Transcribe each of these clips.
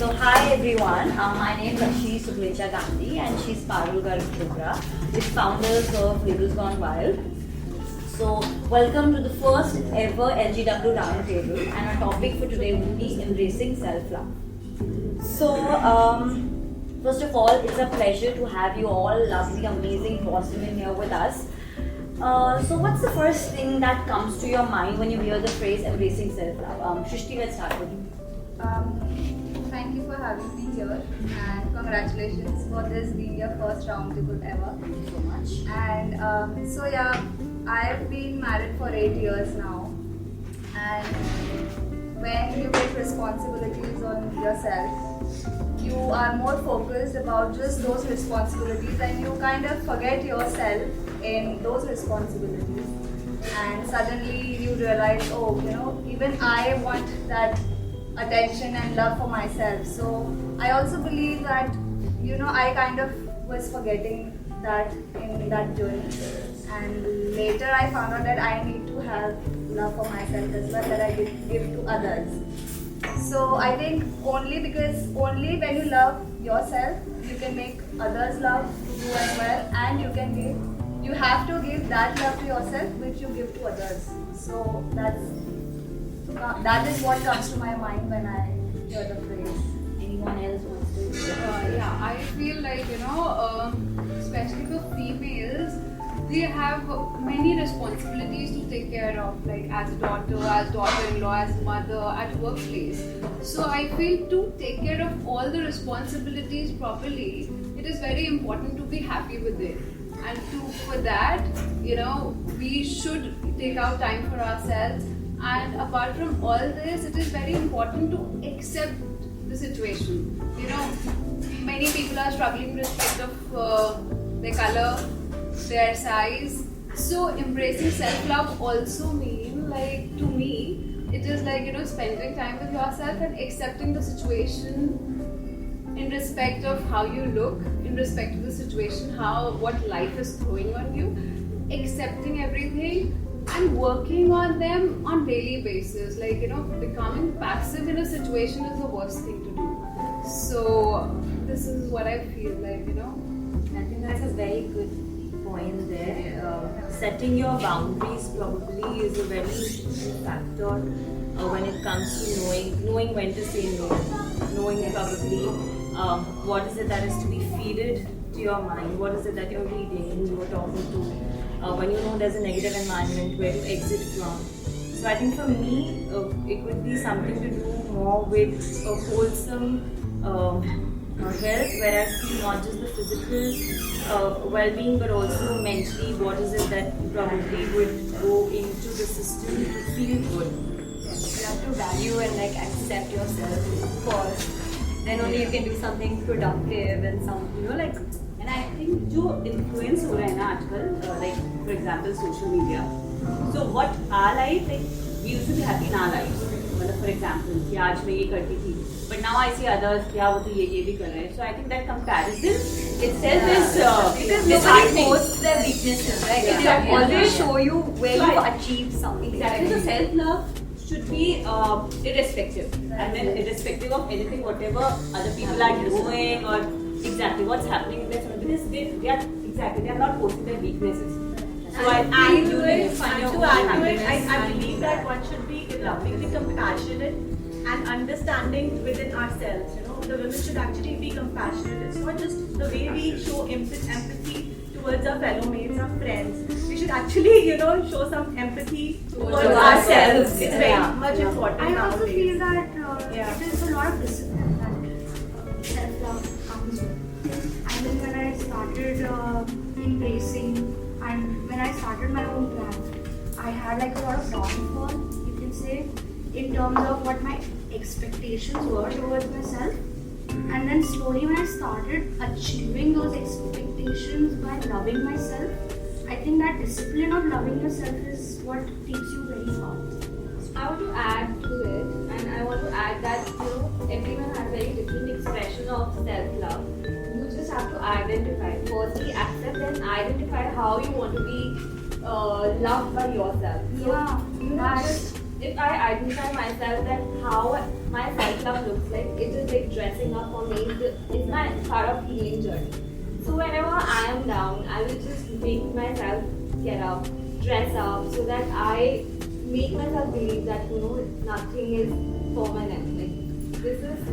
So hi everyone, my name is Akshi Gandhi and she's Parul, Garg, Chopra, with founders of Labels Gone Wild. So welcome to the first ever LGW roundtable, and our topic for today will be embracing self-love. So first of all, it's a pleasure to have you all lovely, amazing Boston here with us. So what's the first thing that comes to your mind when you hear the phrase embracing self-love? Srishty, let's start with you. Thank you for having me here, and congratulations for this being your first roundtable ever. Thank you so much. And so yeah, I've been married for 8 years now, and when you get responsibilities on yourself, you are more focused about just those responsibilities, and you kind of forget yourself in those responsibilities. And suddenly you realize, oh, even I want that attention and love for myself. So I also believe that I kind of was forgetting that in that journey, and later I found out that I need to have love for myself as well, that I give to others. So I think only when you love yourself, you can make others love you as well, and you have to give that love to yourself which you give to others. So that is what comes to my mind when I hear the phrase. Anyone else wants to? Yeah, I feel like, especially for females, they have many responsibilities to take care of, like as a daughter, as daughter-in-law, as mother, at workplace. So I feel to take care of all the responsibilities properly, it is very important to be happy with it. And for that, we should take out time for ourselves. And apart from all this, it is very important to accept the situation. Many people are struggling with respect of their color, their size. So embracing self-love also mean, like, to me, it is like, spending time with yourself and accepting the situation in respect of how you look, in respect of the situation, what life is throwing on you, accepting everything and working on them on daily basis. Like, becoming passive in a situation is the worst thing to do. So this is what I feel like, I think that's a very good point there. Setting your boundaries probably is a very important factor when it comes to knowing when to say no, knowing probably what is it that is to be feeded to your mind, what is it that you're reading, you're talking to, when you know there's a negative environment, where to exit from. So I think for me, it would be something to do more with a wholesome health, where I see not just the physical well-being, but also mentally, what is it that probably would go into the system to feel good. You have to value and accept yourself first. Then only you can do something productive and And I think जो influence हो रहा है ना आजकल, like for example social media. So what our life, like we used to be happy in our lives. मतलब for example कि आज मैं ये करती थी, but now I see others क्या वो तो ये भी कर रहे हैं. So I think that comparison itself is because nobody posts their weaknesses, right? Yeah. They always show you where So you've achieved something. Exactly. So self-love should be irrespective. I mean, irrespective of anything, whatever other people are doing or exactly what's happening in their life, because they are not posting their weaknesses. So I believe that one should be lovingly compassionate and understanding within ourselves. The women should actually be compassionate. It's not just the way we show empathy towards our fellow mates, our friends. We should actually, show some empathy towards ourselves. It's very much important I also nowadays. feel that it is a lot of discipline that self-love comes with. I mean, when I started embracing and when I started my own brand, I had a lot of downfall, you can say, in terms of what my expectations were towards myself. And then slowly when I started achieving those expectations by loving myself, I think that discipline of loving yourself is what takes you very far. I want to add to it, and I want to add that everyone has very different expression of self-love. You just have to identify. Firstly, accept and identify how you want to be loved by yourself. So, just if I identify myself that how my self-love looks like, it is like dressing up for me is my part of healing journey. So whenever I am down, I will just make myself get up, dress up, so that I make myself believe that nothing is permanent. Like this is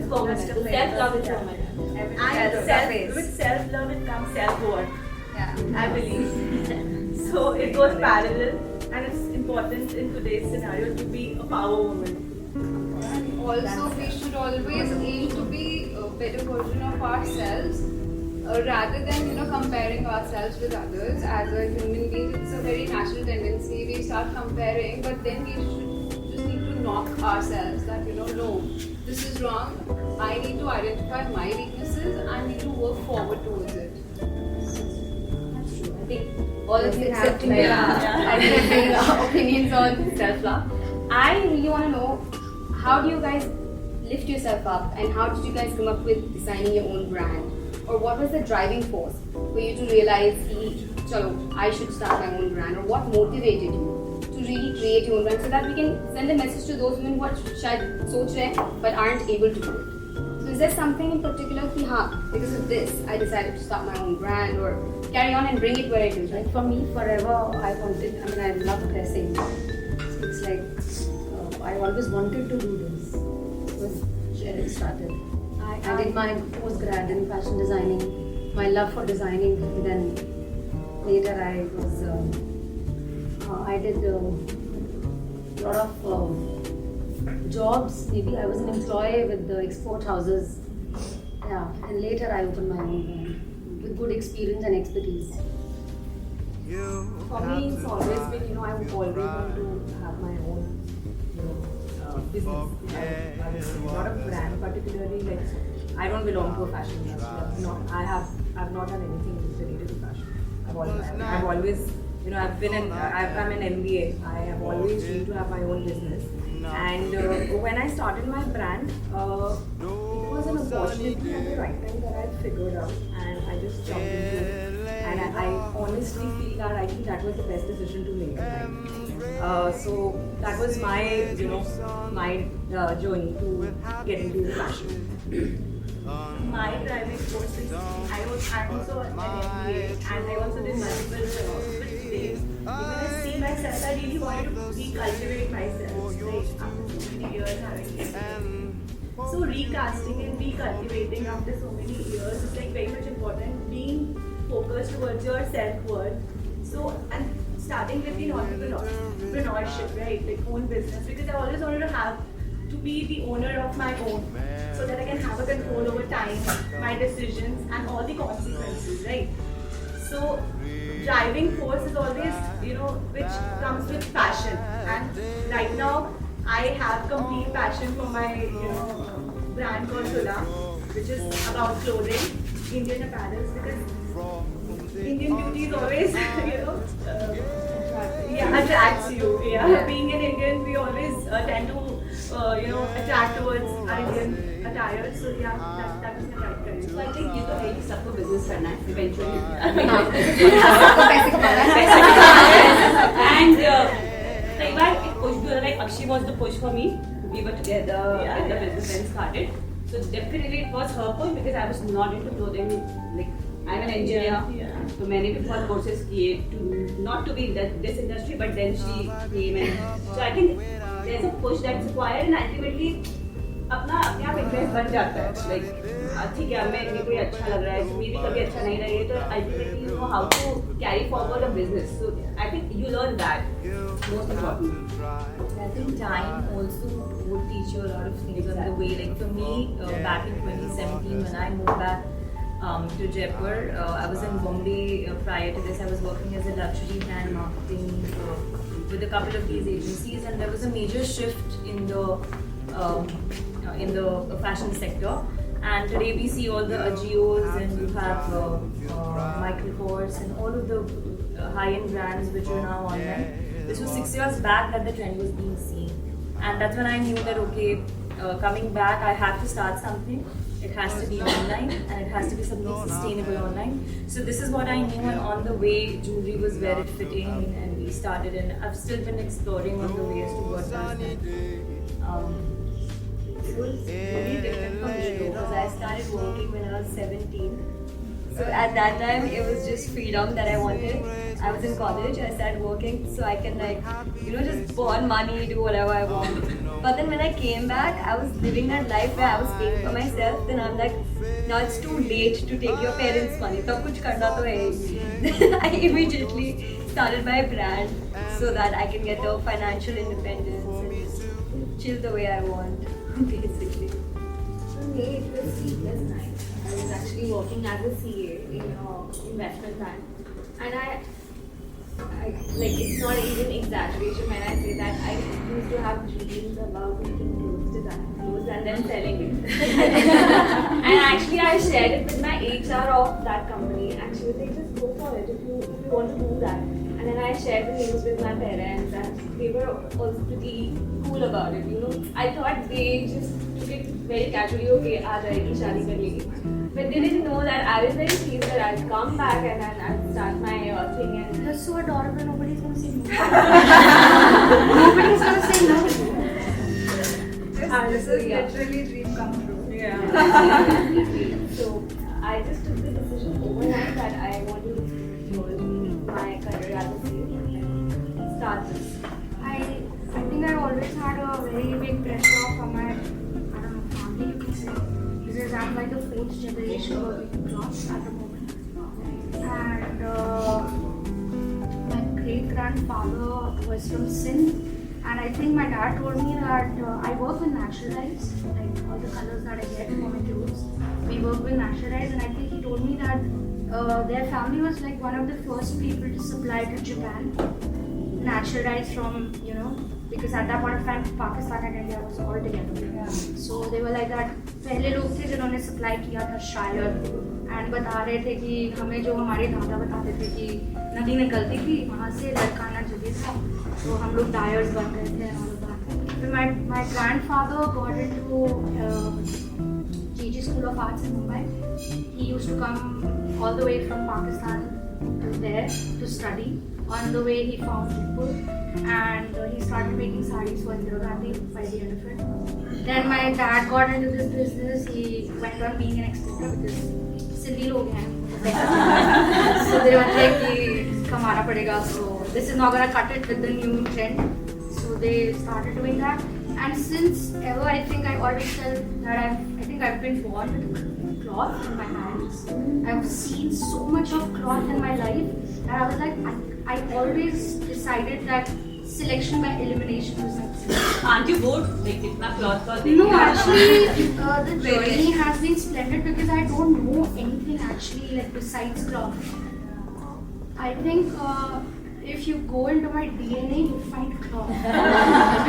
permanent. So self-love is permanent. And with self-love it comes self-worth, Yeah. I believe. So it goes parallel, and it's important in today's scenario to be a power woman. Also, we should always aim to be a better version of ourselves rather than comparing ourselves with others. As a human being, it's a very natural tendency. We start comparing, but then we should just need to knock ourselves that no, this is wrong. I need to identify my weaknesses. I need to work forward towards it. I think all of you have different opinions on self-love. I really want to know, how do you guys lift yourself up, and how did you guys come up with designing your own brand? Or what was the driving force for you to realize, chalo, I should start my own brand? Or what motivated you to really create your own brand, so that we can send a message to those women who are shayad soch rahe but aren't able to do it? So is there something in particular ki because of this I decided to start my own brand, or carry on and bring it where it is? Like for me, forever I love dressing. So it's like I always wanted to do this. It was where it started. I did my postgrad in fashion designing, my love for designing. Then later I did a lot of jobs. Maybe I was an employee with the export houses. Yeah, and later I opened my own brand with good experience and expertise. For me, it's always been, I would always want to have my own, business. I would say, not a brand particularly. Like, I don't belong to a fashion industry. I've not done anything related to fashion. I've always, I'm an MBA. I have always dreamed to have my own business. And when I started my brand, it was an opportunity at the right time that I figured out, and I just jumped into it. And I honestly feel that I think that was the best decision to make. Right? So that was my, my journey to get into fashion. My driving force is I'm also an MBA, and I also did multiple jobs. But today, even I see myself, I really wanted to recultivate myself, right? After so many years having experience. So recasting and recultivating after so many years is like very much important. Being focused towards your self-worth. So, and starting with the entrepreneurship, right? Like own business, because I always wanted to be the owner of my own, so that I can have a control over time, my decisions, and all the consequences, right? So, driving force is always, which comes with passion. And right now, I have complete passion for my, brand called Tula, which is about clothing, Indian apparels, because Indian beauty is always, attracts you. Yeah. Being an Indian, we always tend to attract towards our Indian attire. So yeah, that was my right choice. So I think you तो है कि सबको business करना है eventually. And कई बार एक push भी होता है, like Akshi was the push for me. We were together when the business then started. So definitely it was her push, because I was not into clothing. Like I'm an engineer, so मैंने भी बहुत courses किए to not to be in this industry, but then she came, and so I think there's a push that's required, and ultimately अपने आप interest बन जाता है. Like ठीक है, मेरे को ये अच्छा लग रहा है, मेरे भी कभी अच्छा नहीं लगे, तो ultimately you know how to carry forward a business. So I think you learn that, most important. I think time also would teach you a lot of things on the way. Like for me, back in 2017 when I moved back to Jaipur, I was in Bombay. Prior to this, I was working as a luxury brand marketing with a couple of these agencies, and there was a major shift in the fashion sector. And today we see all the Ajios, and you have Michael Kors and all of the high-end brands which are now online. This was 6 years back that the trend was being seen, and that's when I knew that okay, coming back I have to start something. It has to be online, and it has to be something sustainable online. So this is what I knew, and on the way jewelry was where it fit in, and we started, and I've still been exploring on the way as to what does that. It was very different from I started working when I was 17. So at that time, it was just freedom that I wanted. I was in college, I started working so I can just burn money, do whatever I want. But then when I came back, I was living that life where I was paying for myself. Then I'm like, now it's too late to take your parents' money. Tab kuch karna to hai. Then I immediately started my brand so that I can get the financial independence and just chill the way I want, basically. For me, it was sleepless nights. I was actually working as a CA in an investment bank, and I it's not even exaggeration when I say that I used to have dreams about making clothes, designing clothes, and then selling it. And actually, I shared it with my HR of that company, and she was like, "Just go for it if you want to do that." And then I shared the news with my parents, and they were also pretty cool about it. I thought they just took it very casually. Okay, aa jayegi, shaadi kar legi. But they didn't know that I was very pleased that I'd come back and then I'd start my thing. And You're so adorable, nobody's gonna say no. Nobody's gonna say no. This is literally dream come true. so I just took the decision overnight that I want to build my career as a CEO and start this. I think I always had a very big pressure from my, family, you can say, because I'm like the 4th generation working class at the moment. And my great-grandfather was from Sindh, and I think my dad told me that I work with natural dyes, like all the colors that I get for my clothes. We work with natural dyes, and I think he told me that their family was like one of the first people to supply to Japan natural dyes from, because at that point of time Pakistan and India was all together. So they were like that. पहले लोग थे जिन्होंने supply किया था शायद, and बता रहे थे कि हमें जो हमारे दादा बताते थे कि नदी निकलती थी वहाँ से लड़काना जगह था, तो हम लोग डायर्स बन रहे थे और बात. फिर my grandfather got into GG School of Arts in Mumbai. He used to come all the way from Pakistan to there to study. On the way he found Jaipur, and he started making sarees for Indira Gandhi by the end of it. Then my dad got into this business. He went on being an exporter because Sindhi log hain. So they were like कि कमाना पड़ेगा, so this is not gonna cut it with the new trend. So they started doing that, and since ever I think I always felt that I've been born with cloth in my hands. I've seen so much of cloth in my life that I was like, I always decided that selection by elimination was like. Aren't you bored? Like, itna cloth ka No, actually, the journey has been splendid because I don't know anything actually like besides cloth. I think if you go into my DNA, you find cloth.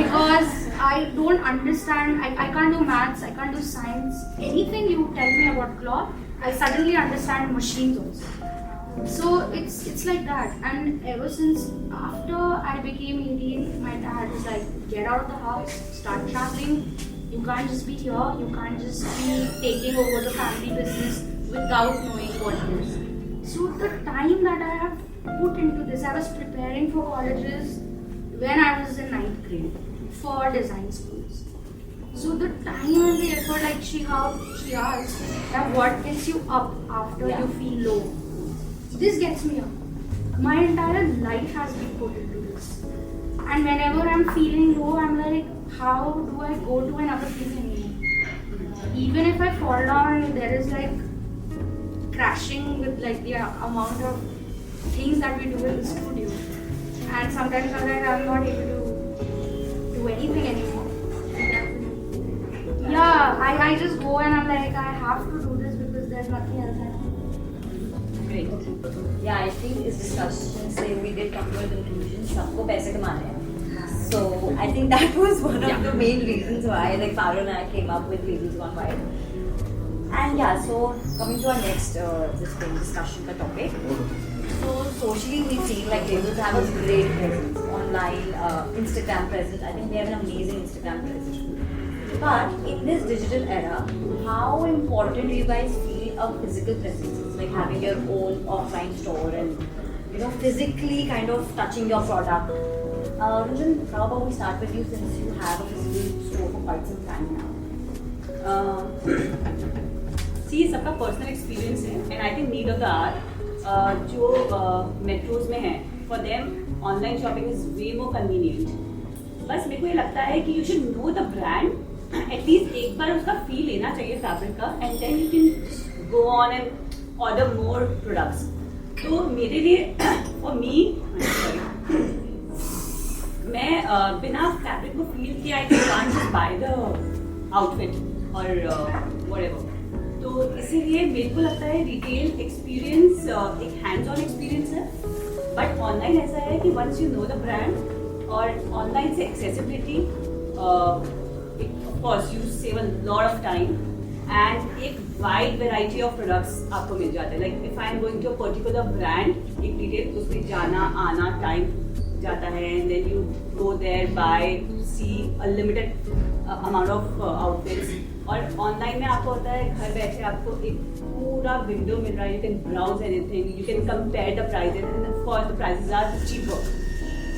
Because I don't understand, I can't do maths, I can't do science. Anything you tell me about cloth, I suddenly understand machines also. So it's like that. And ever since after I became 18, my dad was like, get out of the house, start traveling. You can't just be here, you can't just be taking over the family business without knowing what it is. So the time that I have put into this, I was preparing for colleges when I was in 9th grade for design schools. So the time and the effort, like she asked, that what gets you up after you feel low. This gets me up. My entire life has been put into this. And whenever I'm feeling low, I'm like, how do I go to another thing anymore? Even if I fall down, there is like crashing with like the amount of things that we do in the studio. And sometimes I'm like, I'm not able to do anything anymore. Yeah, I just go and I'm like, I have to do this because there's nothing else I can do. Great. Yeah, I think इस discussion से we did come to a conclusion. सबको पैसे कमाने हैं. So I think that was one of the main reasons why like Parul and I came up with Labels Gone Wild. And yeah, so coming to our next discussion topic. So socially we see like labels have a great presence online, Instagram presence. I think they have an amazing Instagram presence. But in this digital era, how important do you guys feel a physical presence? Like having your own offline store and physically kind of touching your product. Runjhun, how about we start with you since you have a physical store for quite some time now? सबका personal experience है and I think need of the hour जो metros में है for them online shopping is way more convenient. बस मेरे को ये लगता है कि you should know the brand, at least एक बार उसका फील लेना चाहिए फैब्रिक का and then you can go on and order more products. तो मेरे लिए फॉर मी मैं बिना फैब्रिक को फील किया I can't just buy the outfit और व्हाटएवर। तो इसीलिए मेरे को लगता है रिटेल एक्सपीरियंस एक हैंड्स ऑन एक्सपीरियंस है, बट ऑनलाइन ऐसा है कि once you know the brand और ऑनलाइन से accessibility of course you save a lot of time and एक वाइड वेराइटी ऑफ प्रोडक्ट्स आपको मिल जाते हैं। Like if I am going to a particular brand, एक डिटेल उसमें जाना आना टाइम जाता है and then you go there by see a limited amount of outfits. और ऑनलाइन में आपको होता है घर बैठे आपको एक पूरा विंडो मिल रहा है, you can browse anything, you can compare the prices and of course the prices are cheaper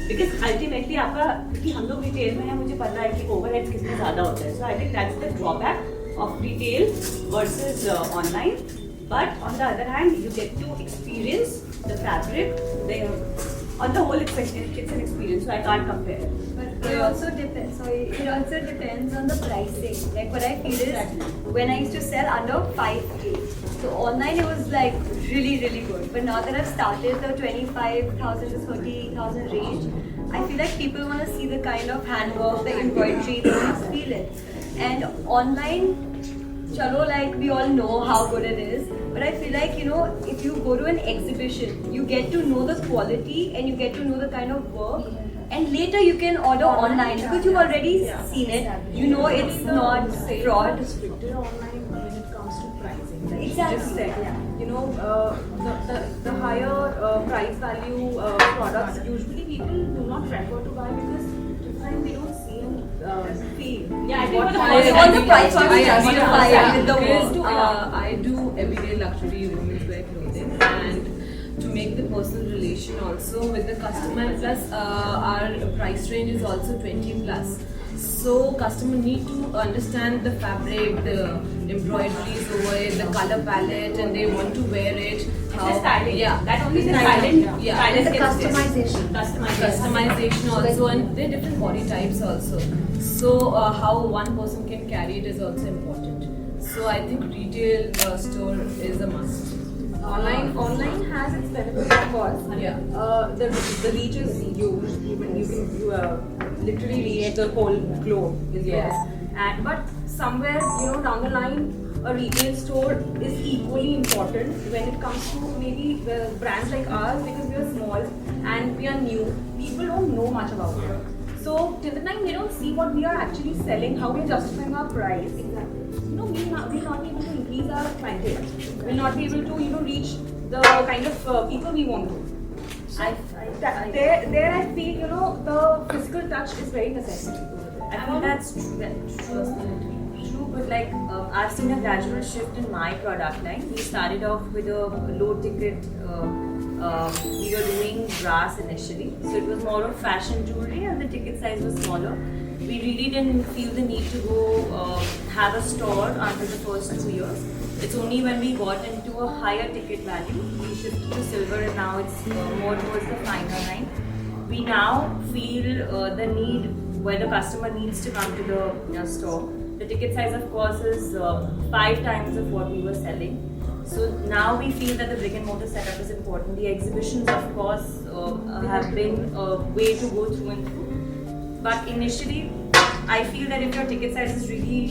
because ultimately आपका, क्योंकि हम लोग रिटेल में हैं, मुझे पता है कि ओवरहेड्स कितने ज़्यादा होते हैं। So I think that's the drawback of retail versus online, but on the other hand you get to experience the fabric. On the whole, it's an experience, so I can't compare. But it also depends. So it also depends on the pricing. Like what I feel is when I used to sell under 5K, so online it was like really good. But now that I've started the 25,000 to 30,000 range, I feel like people want to see the kind of handwork, the embroidery, they want to feel it. And online, chalo, like we all know how good it is, but I feel like, you know, if you go to an exhibition, you get to know the quality and you get to know the kind of work, and later you can order online because you've already seen it. You know it's not fraud. Restricted online when it comes to pricing. Like Exactly. you just said, you know, the higher price value products usually people do not prefer to buy because sometimes they don't see and feel. Yeah, I think what for the price first want the value price to be is. justified with the Because work. I do everyday luxury women's wear clothing, and to make the personal relation also with the customer, plus our price range is also 20 plus. So customer need to understand the fabric, the embroideries over it, the color palette, and they want to wear it. It's the styling. Yeah, That only the styling. styling. Yeah, Styling the gets this. customization. customization also, and there are different body types also. So how one person can carry it is also important. So I think retail store is a must. Online has its benefits, of course. Yeah. The reach is huge. You can literally reach the whole globe. Yes. And but somewhere, you know, down the line, a retail store is equally important when it comes to maybe brands like ours, because we are small and we are new. People don't know much about it. So till the time they don't see what we are actually selling, how we are justifying our price. Exactly. You know, we'll not be able to increase our clientele. We'll not be able to, you know, reach the kind of people we want to. There I feel, you know, the physical touch is very necessary. I feel that's true, but like I've seen a gradual shift in my product line. We started off with a low ticket. We were doing brass initially, so it was more of fashion jewelry, and the ticket size was smaller. We really didn't feel the need to go have a store until the first 2 years. It's only when we got into a higher ticket value, we shifted to silver, and now it's more towards the finer line. We now feel the need where the customer needs to come to the store. The ticket size, of course, is 5 times of what we were selling. So now we feel that the brick and mortar setup is important. The exhibitions, of course, have been a way to go through and through. But initially, I feel that if your ticket size is really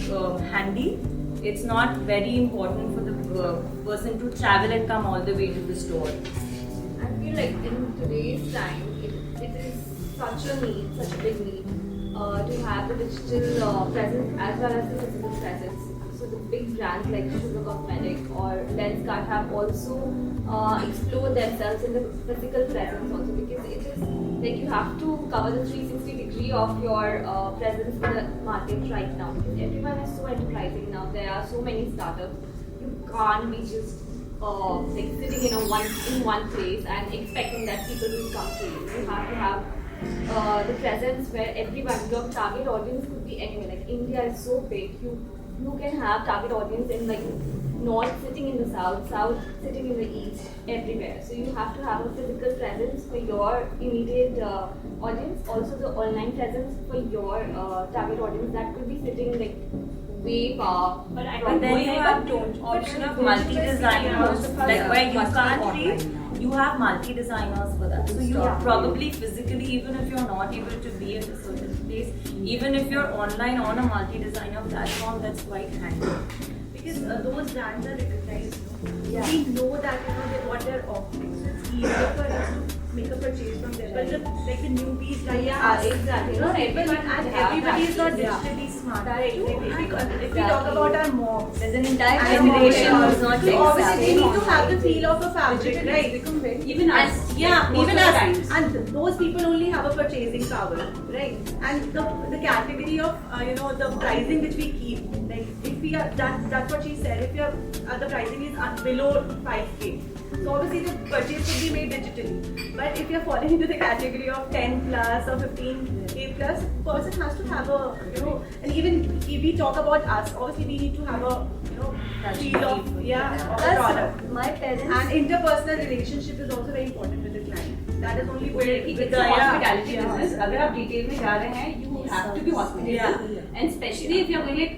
handy, it's not very important for the person to travel and come all the way to the store. I feel like in today's time, it is such a need, such a big need to have the digital presence as well as the physical presence. So the big brands like Sugar Cosmetic or Lenskart have also explored themselves in the physical presence also, because it is like you have to cover the 360 degree of your presence in the market right now, because everyone is so enterprising now. There are so many startups. You can't be just like sitting in one place and expecting that people will come to you. You have to have the presence where everyone, your target audience could be anywhere. Like India is so big, you can have target audience in like North City in the south sitting in the east, everywhere. So you have to have a physical presence for your immediate audience, also the online presence for your target audience that could be sitting like way far. But then you have option of multi-designers, like where you can't read. You have multi-designers for that. So you probably physically, even if you're not able to be at a certain place, even if you're online on a multi-designer platform, that's quite handy. Because those brands are recognized. We know that what they're offering, so it's easier for us to make a purchase from them. But the newbies like us, exactly. Everybody is not digitally smart. Right? If we talk about our moms, There's an entire generation who's not so obviously they exactly need to have the feel of a fabric, right? Even us. Even us. And those people only have a purchasing power, right? And the category of the pricing which we keep, like if we are that's what she said. If your the pricing is below 5K, so obviously the purchase could be made digitally. But if you're falling into the category of 10 plus or 15K plus, person has to have a and even if we talk about us, obviously we need to have a feel of of the product. My parents. And interpersonal relationship is also very important with the client. That is only where it's a hospitality business. अगर आप detail में जा रहे हैं, you have to be hospitable, and especially if you're going like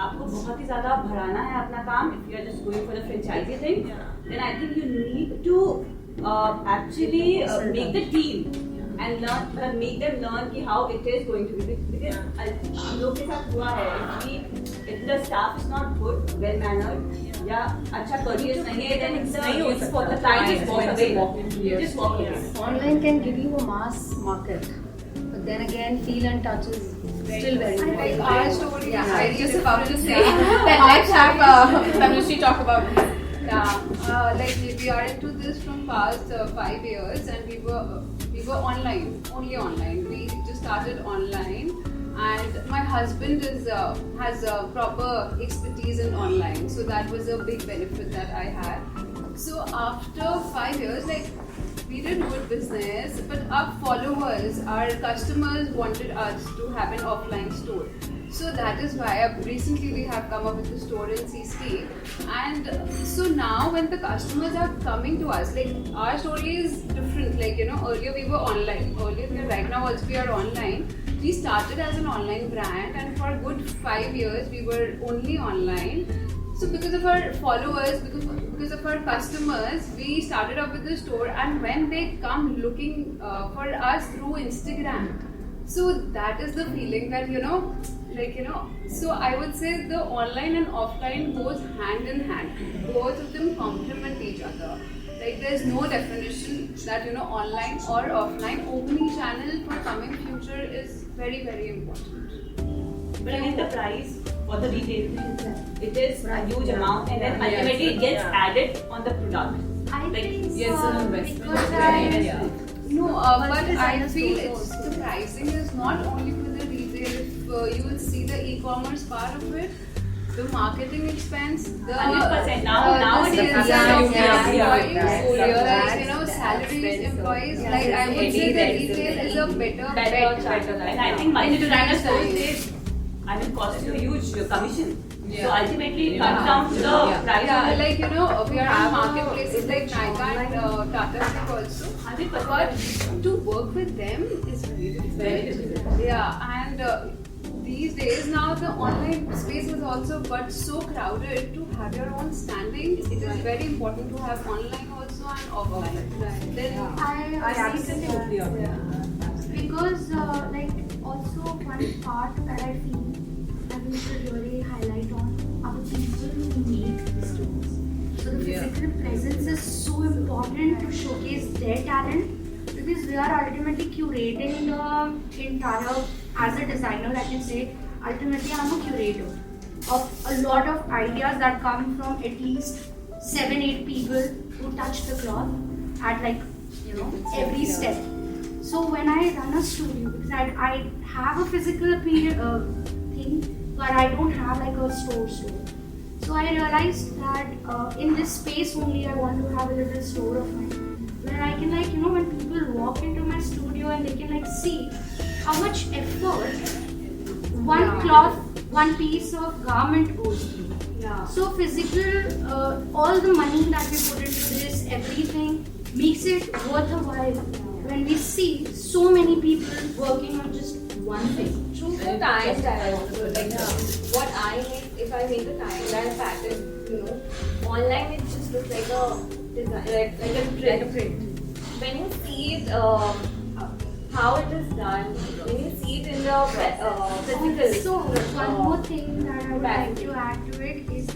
आपको बहुत ही ज़्यादा भराना है अपना काम. If you're just going for the franchisee thing, then I think you need to actually make the team and learn, make them learn कि how it is going to be. Because हम लोग के साथ हुआ है, if the staff is not good, well mannered, या अच्छा courteous नहीं है, then it's for the client just walk away. You just walk away. Online can give you a mass market, but then again, feel and touch is still very important. Our story is very just about to say that let's have Tanushree talk about this. Like we are into this from past 5 years, and we were online, only online. We just started online, and my husband has a proper expertise in online, so that was a big benefit that I had. So after 5 years, like we did good business, but our followers, our customers wanted us to have an offline store. So that is why recently we have come up with a store in CC, and so now when the customers are coming to us, like our story is different. Like earlier we were online. Right now also we are online. We started as an online brand, and for a good 5 years we were only online. So because of our followers, because of our customers, we started up with the store, and when they come looking for us through Instagram, so that is the feeling that so I would say the online and offline goes hand in hand. Both of them complement each other. Like there's no definition that online or offline. Omni-channel for coming future is very, very important. But again, the price for the retail, it is a huge amount, and then ultimately it gets added on the product. I think yes, an investment. But I feel the pricing is not only for the retail. If you will see the e-commerce part of it, the marketing expense, the 100% now the it is. Salaries, employees. Like I would say, the retail is a better bet. And I think multi-designer stores cost you a huge commission. So ultimately it comes down to the price. Yeah, like we are in marketplaces like Nykaa and Tata Click also. 100%. But to work with them is very difficult. Yeah, and these days now the online space is also but so crowded. To have your own standing, it is very important to have online also and offline. Right. Then I absolutely agree. Because also one part that I feel I wish to really highlight on are the people who make the stores. So the physical presence is so important to showcase their talent, because we are ultimately curating the entire, as a designer I can say, ultimately I'm a curator of a lot of ideas that come from at least 7-8 people who touch the cloth at every step. So when I run a studio, because I have a physical thing, but I don't have like a store. So I realized that in this space only I want to have a little store of mine, where I can when people walk into my studio and they can see how much effort one cloth, one piece of garment goes through. Yeah. So physical, all the money that we put into this, everything makes it worth a while. When we see so many people working on just one thing. True for time that also. Like what I make, if I make a tie dye pattern, you know, online it just looks like a design, like a print. When you see it, how it is done, when you see it in the physical. So one more thing that I would like to add to it is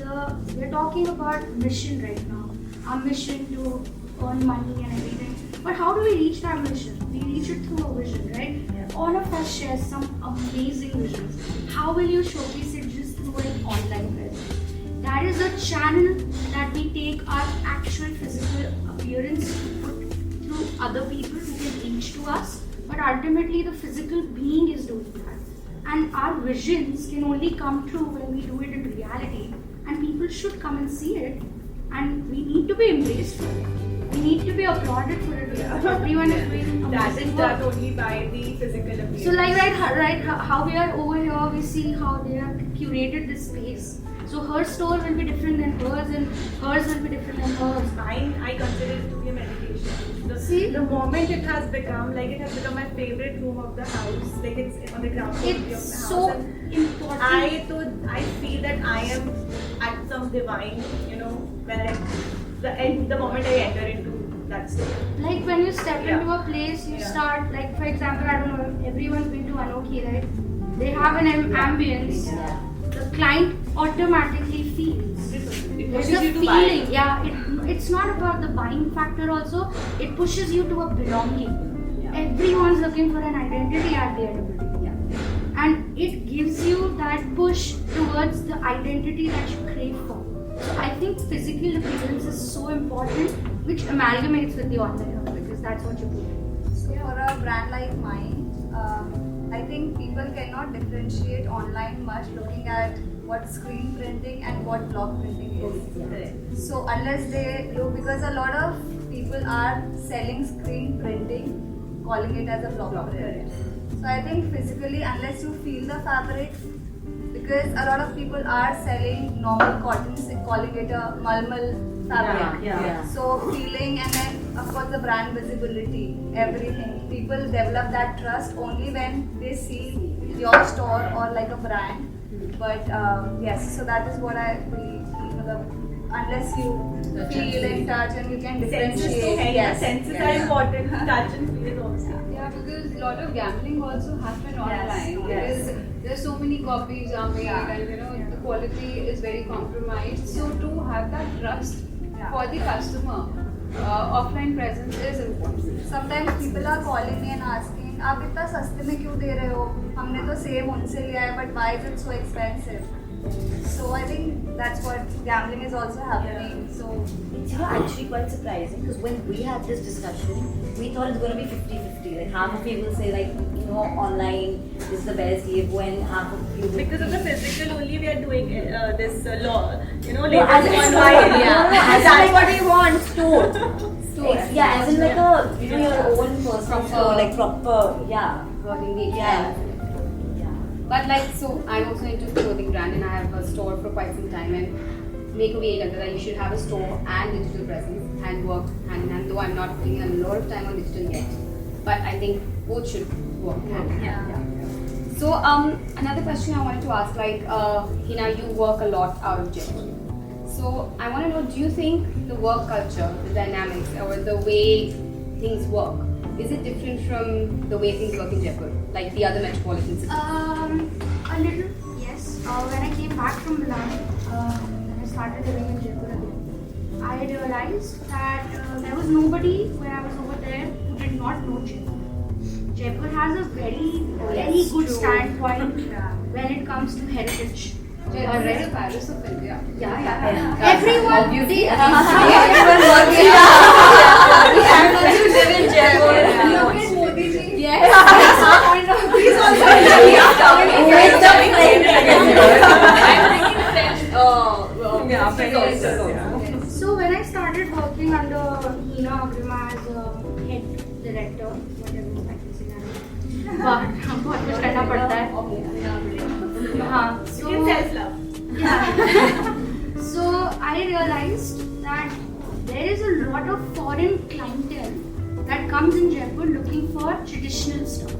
we're talking about mission right now. Our mission to earn money and everything. But how do we reach that mission? We reach it through a vision, right? All of us share some amazing visions. How will you showcase it just through an online presence? That is a channel that we take our actual physical appearance put through other people who can reach to us. But ultimately the physical being is doing that. And our visions can only come true when we do it in reality. And people should come and see it. And we need to be embraced for it. We need to be applauded for it. Everyone is doing amazing That work. only by the physical appearance. So like how we are over here, we see how they have curated this space. So her store will be different than hers and hers will be different than hers. I consider it to be a meditation. See? The moment it has become my favorite room of the house. Like it's on the ground floor of the house. It's so And important. I feel that I am at some divine, when the moment I enter into that store. Like when you step into a place, you start, like for example, I don't know, everyone's been to Anokhi, right? They have an ambience. The client automatically feels. There's a feeling. It's not about the buying factor also. It pushes you to a belonging. Everyone's looking for an identity at the end of the day. And it gives you that push towards the identity that you crave for. So I think physical appearance is so important, which amalgamates with the online because that's what you put. So for a brand like mine, I think people cannot differentiate online much looking at what screen printing and what block printing is. So unless they look, because a lot of people are selling screen printing, calling it as a block print. So I think physically, unless you feel the fabric, because a lot of people are selling normal cotton, calling it a malmal fabric. So feeling, and then of course the brand visibility, everything. People develop that trust only when they see your store or like a brand. But yes, so that is what I believe. Unless you feel and touch and you can differentiate. Senses are important. Touch and feel also. Yeah, because a lot of gambling also happen online. Because there's so many copies are made and the quality is very compromised. So to have that trust for the customer, offline presence is important. Sometimes people are calling me and asking, आप इतना सस्ते में क्यों दे रहे हो? हमने तो same उनसे लिया है, but why is it so expensive? So I think that's what gambling is also happening. So it's actually quite surprising because when we had this discussion, we thought it's going to be 50-50. Like half of people say online is the best gift, when half of you because of the physical only we are doing this law. As that's what we want. Store. As in like a your own personal store, like proper. But like, so I'm also into clothing brand and I have a store for quite some time, and make a way that you should have a store and digital presence and work hand in hand, though I'm not putting a lot of time on digital yet. But I think both should work hand in hand. So another question I wanted to ask, like Heena, you work a lot out of Jaipur. So I want to know, do you think the work culture, the dynamics, or the way things work, is it different from the way things work in Jaipur, like the other metropolitan cities? A little, yes. When I came back from Milan, when I started living in Jaipur again, I realized that there was nobody when I was over there who did not know Jaipur. Jaipur has a very good standpoint when it comes to heritage. Jaipur is the Paris of India. Everyone, obviously. everyone working. We have to live in Jaipur. Look at Modi ji. Yes. He's also So when I started working under Heena as a head director, whatever I can say that, but बहुत कुछ करना पड़ता है. हाँ. You can self-love. So I realized that there is a lot of foreign clientele that comes in Jaipur looking for traditional stuff.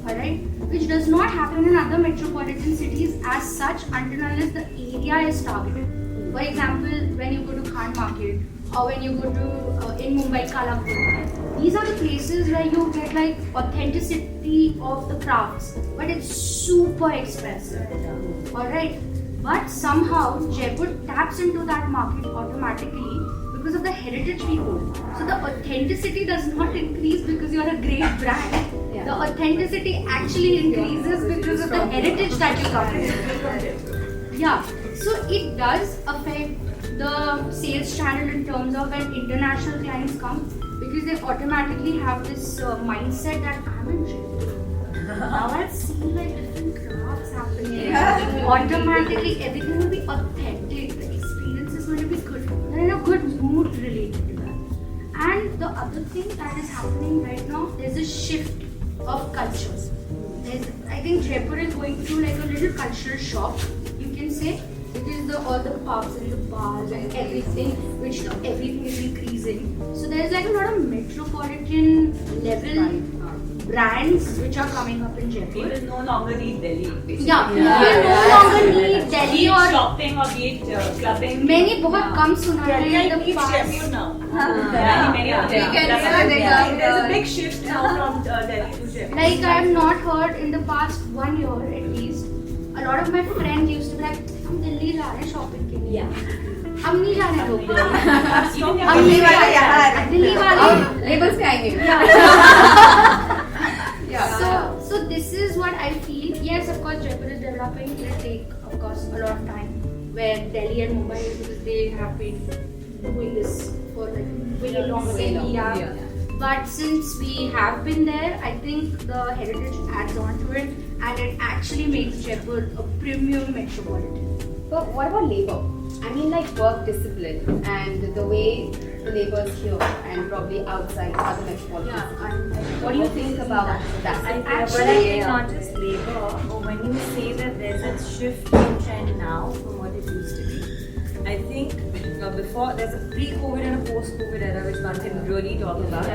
Alright? Which does not happen in other metropolitan cities as such until unless the area is targeted. For example, when you go to Khan Market or when you go to in Mumbai Kalapur, these are the places where you get like authenticity of the crafts, but it's super expensive. Alright? But somehow Jaipur taps into that market automatically because of the heritage we hold. So the authenticity does not increase because you are a great brand. The authenticity actually increases because of the heritage that you come with. Yeah. So it does affect the sales channel in terms of when international clients come, because they automatically have this mindset that I'm in Jaipur. Now I've seen like different crafts happening. Automatically everything will be authentic. The experience is going to be good. They're in a good mood related to that. And the other thing that is happening right now, there's a shift of cultures. I think Jaipur is going through like a little cultural shock, you can say, because all the pubs and the bars and everything is increasing. So there's like a lot of metropolitan level brands which are coming up in Jaipur. People no longer need Delhi. Basically. Yeah, people no longer need Delhi or shopping or be it clubbing. मैंने बहुत कम सुना है in the past. Jaipur now. Many of them. There's a big shift now from Delhi to Jaipur. Like I have not heard in the past 1 year at least. A lot of my friends used to be like, हम दिल्ली जा रहे हैं shopping के लिए. हम नहीं जा रहे लोग दिल्ली. हम नहीं जा रहे यार. दिल्ली वाले labels पे आएंगे. So this is what I feel. Yes, of course, Jaipur is developing. It will take, of course, a lot of time. Where Delhi and Mumbai, they have been doing this for like way longer than we are. But since we have been there, I think the heritage adds on to it, and it actually makes Jaipur a premium metropolitan. But what about labor? I mean, like work discipline and the way the labor is here and probably outside other metropolitan cities. What do you think about that? Actually, not just labor, or when you say that there's a shift in trend now from what it used to be. I think before there's a pre-COVID and a post-COVID era which one can really talk about.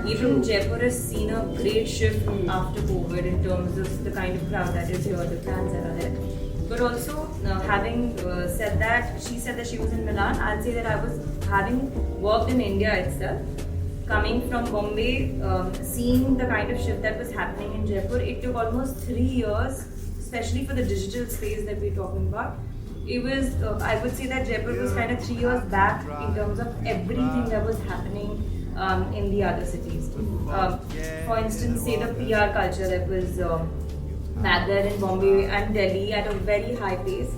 Even Jaipur has seen a great shift after COVID in terms of the kind of crowd that is here, the plans that are there. But also, having said that, she said that she was in Milan. I'll say that I was having worked in India itself, coming from Bombay, seeing the kind of shift that was happening in Jaipur. It took almost 3 years, especially for the digital space that we're talking about. It was, I would say that Jaipur was kind of 3 years back in terms of everything that was happening in the other cities. For instance, say the PR culture that was back there in Bombay and Delhi at a very high pace.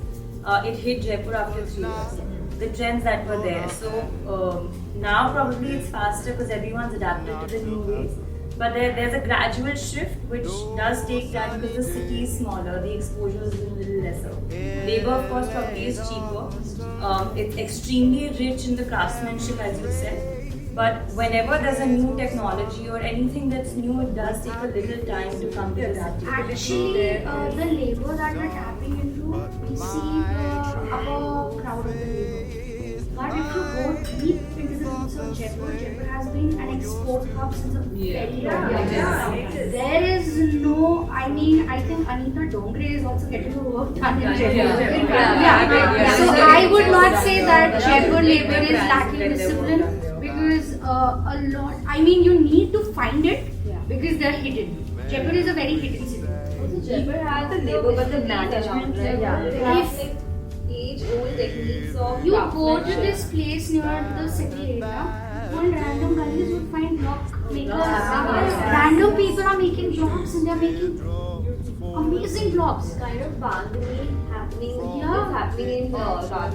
It hit Jaipur after 3 years. The trends that were there. So now probably it's faster because everyone's adapted to the new ways. But there's a gradual shift which does take time because the city is smaller, the exposure is a little lesser. Labor, of course, probably is cheaper. It's extremely rich in the craftsmanship, as you said. But whenever there's a new technology or anything that's new, it does take a little time to come to that. Actually, the labor that we're tapping into, we see the upper crowd of the labor. But if you go deep into the roots of Jaipur, Jaipur has been an export hub since a very long time. There is no, I mean, I think Anita Dongre is also getting her work done in Jaipur. So I would not say that Jaipur labor is lacking discipline because a lot, I mean, you need to find it because they're hidden. Jaipur is a very hidden city. Jaipur has the labor, but the management, If age-old techniques of you go to this place near the city area, on random gullies would find block makers. Random people are making blocks and they're making amazing blocks. kind of bargaining happening Yeah. is happening in Rajasthan,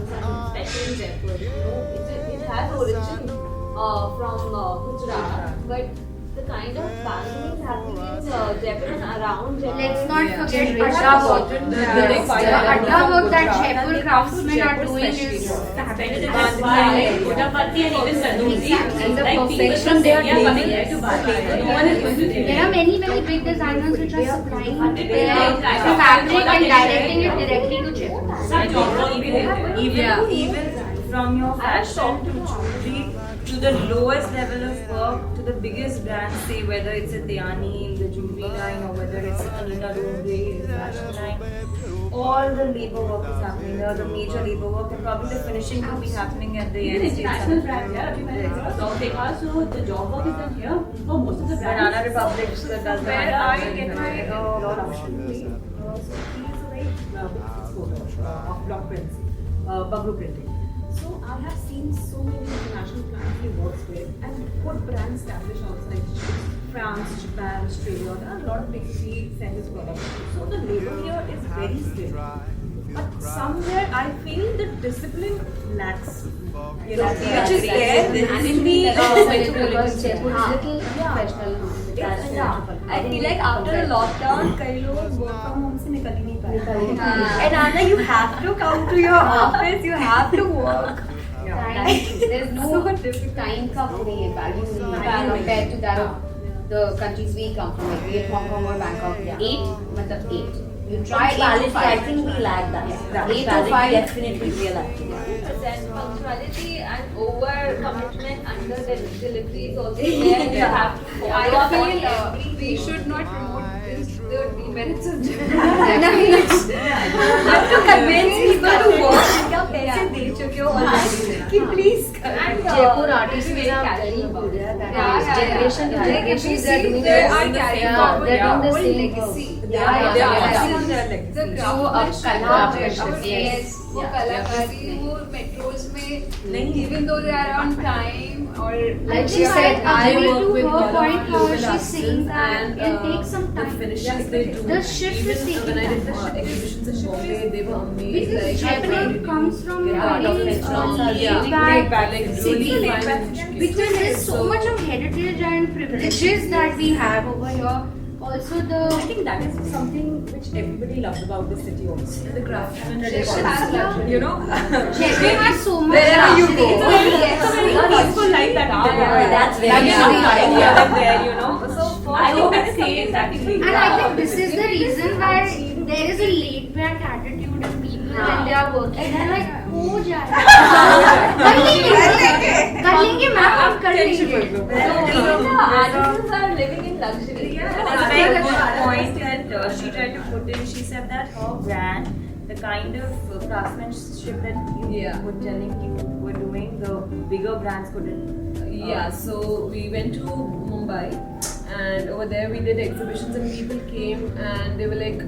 especially in Jaipur. You know, it has origin from Gujarat, but the kind of bargaining is happening in Jaipur and around Jaipur. Let's not forget Adda work. The Adda work that Jaipur craftsmen are doing is expected that's why Runjhun Patni and even Tanushree, And the like people perfection from they are India coming doing. here to Bali. No one is going to take There are it. many big designers which are supplying their Yeah. fabric and directing it directly to Jaipur. Some Chopra will be there. Even from your fashion to jewelry to the lowest level of work to the biggest brands, say whether it's a Tiani in the jewelry line or whether it's a Heena Sukhani in the fashion line, all the labor work is happening there, the major labor work, and probably the finishing will be happening at the Even end. international brands, yeah. Abhi maine job dekha, so the job work is done here for most of the brands. Banana Republic does the Where I get my of block prints, buglu printing. So I have seen so many international clients he works with and good brands established outside France, Japan, Australia. There are a lot of big three send his products. So the labor here is very skilled. But somewhere I feel the discipline lacks. You know, which is there in the Because Jaipur is little professional. I feel like after a lockdown, कई लोग work from home से निकल ही नहीं पाए. And Anna, you have to come to your office. You have to work. There's no time का वो नहीं है, value नहीं है compared to that of the countries we come from, like we Hong Kong or Bangkok. 8 मतलब 8. You try 8 to 5. I think we lack that. 8 to 5 definitely we lack. Punctuality and over commitment under the delivery is also there. You have to follow I up on feel everything. we should not promote this, the demerits of Have to convince people to work. क्या पैसे दे चुके हो already कि please And Jaipur artists very are very casual about good. it. Generation to generation they are doing they the are same. carrying Yeah, forward they're their doing the whole same legacy. work. They Yeah, are yeah, passing yeah. on their legacy. The craftsmanship, Yes. वो कलाकारी वो metros में even though they are on time or Like she said, I They agree work to with her lot of point how global she's artists saying that and it takes some the time. finishes they do. The shift is Even when I taking did time. exhibitions in Bombay, they were amazed. Because Like, Jaipur how comes from Yeah, a out of very restaurants are laid laid back like city, really fine. because there's so much of heritage and privileges that we have over here. Also the I think that is something which everybody loves about the city also. The craftsmanship. you know, Jaipur has so much. wherever you go. It's a very peaceful life that we live. That's very That is nice. something here and there, you know. So for I hope that it is something stays that actually. And I think this is the reason why there is a laid back attitude in people when they are working. They're like, हो जाएगा, कर लेंगे ma'am, हम कर लेंगे. The artists are living in luxury. That's a very good point that she tried to put in. She said that her brand, the kind of craftsmanship that you were telling people were doing, the bigger brands couldn't. Yeah, so we went to Mumbai and over there we did exhibitions and people came and they were like